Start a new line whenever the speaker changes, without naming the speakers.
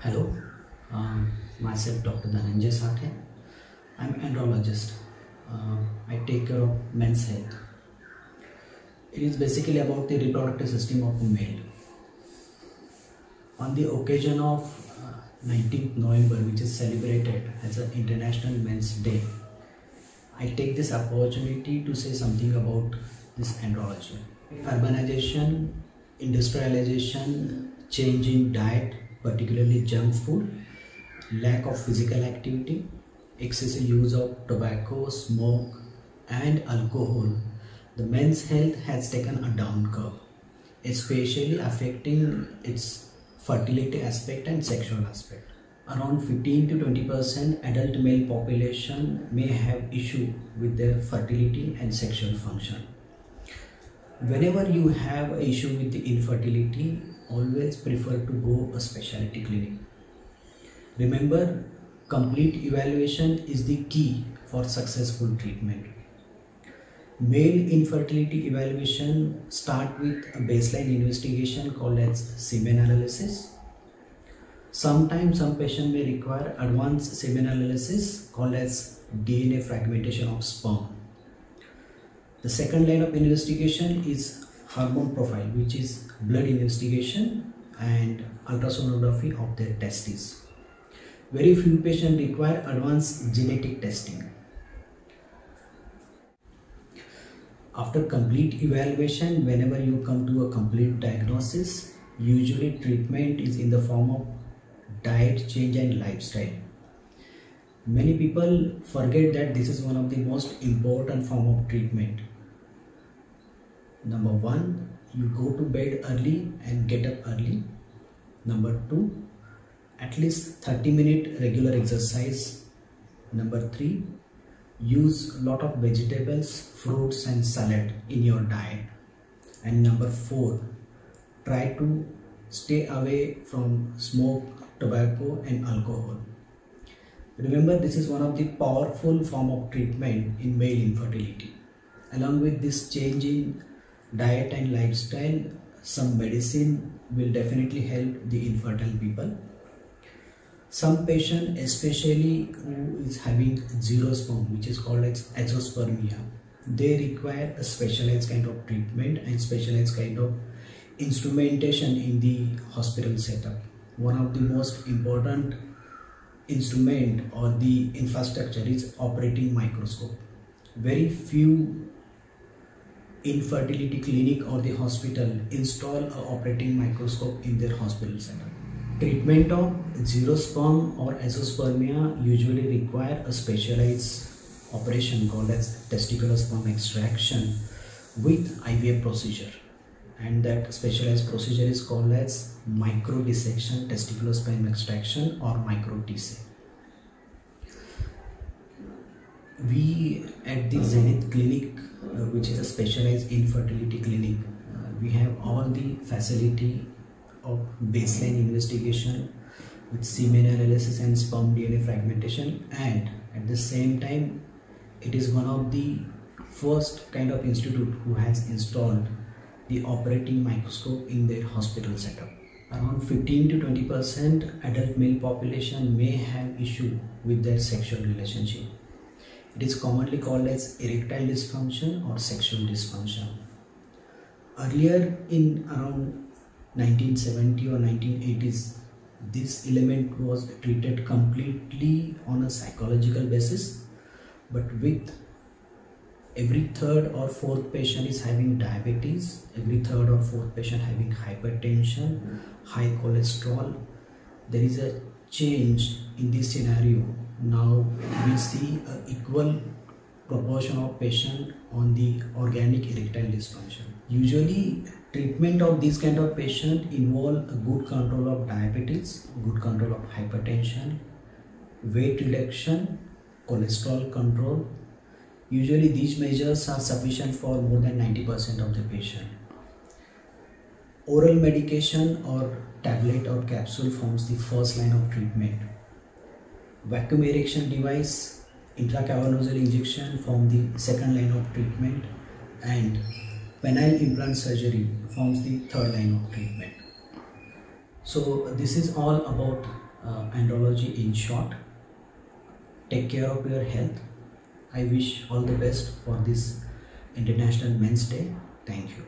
Hello, myself Dr. Dhananjay Sathe. I'm an andrologist. I take care of men's health. It is basically about the reproductive system of a male. On the occasion of 19th November, which is celebrated as an International Men's Day, I take this opportunity to say something about this andrology. Urbanization, industrialization, change in diet, particularly junk food, lack of physical activity, excessive use of tobacco, smoke and alcohol, the men's health has taken a down curve, especially affecting its fertility aspect and sexual aspect. Around 15 to 20% adult male population may have issue with their fertility and sexual function. Whenever you have an issue with the infertility, always prefer to go a specialty clinic. Remember, complete evaluation is the key for successful treatment. Male infertility evaluation start with a baseline investigation called as semen analysis. Sometimes some patient may require advanced semen analysis called as DNA fragmentation of sperm. The second line of investigation is hormone profile, which is blood investigation and ultrasonography of their testes. Very few patients require advanced genetic testing. After complete evaluation, whenever you come to a complete diagnosis, usually treatment is in the form of diet change and lifestyle. Many people forget that this is one of the most important form of treatment. Number one, you go to bed early and get up early. Number two, at least 30-minute regular exercise. Number three, use a lot of vegetables, fruits and salad in your diet. And number four, try to stay away from smoke, tobacco and alcohol. Remember, this is one of the powerful form of treatment in male infertility. Along with this change in diet and lifestyle, some medicine will definitely help the infertile people. Some patient, especially who is having zero sperm, which is called as azoospermia, they require a specialized kind of treatment and specialized kind of instrumentation in the hospital setup. One of the most important instrument or the infrastructure is operating microscope. Very few infertility clinic or the hospital install an operating microscope in their hospital setup. Treatment of zero sperm or azoospermia usually require a specialized operation called as testicular sperm extraction with IVF procedure, and that specialized procedure is called as micro dissection testicular sperm extraction or micro TC. We at the Zenith Clinic, which is a specialized infertility clinic, we have all the facility of baseline investigation with semen analysis and sperm DNA fragmentation, and at the same time it is one of the first kind of institute who has installed the operating microscope in their hospital setup. Around 15 to 20% adult male population may have issue with their sexual relationship. It is commonly called as erectile dysfunction or sexual dysfunction. Earlier in around 1970 or 1980s, this element was treated completely on a psychological basis, but with every third or fourth patient is having diabetes, every third or fourth patient having hypertension, high cholesterol, there is a change in this scenario. Now we see an equal proportion of patient on the organic erectile dysfunction. Usually treatment of these kind of patient involve a good control of diabetes, good control of hypertension, weight reduction, cholesterol control. Usually these measures are sufficient for more than 90% of the patient. Oral medication or tablet or capsule forms the first line of treatment. Vacuum erection device, intracavernosal injection form the second line of treatment, and penile implant surgery forms the third line of treatment. So this is all about andrology in short. Take care of your health. I wish all the best for this International Men's Day. Thank you.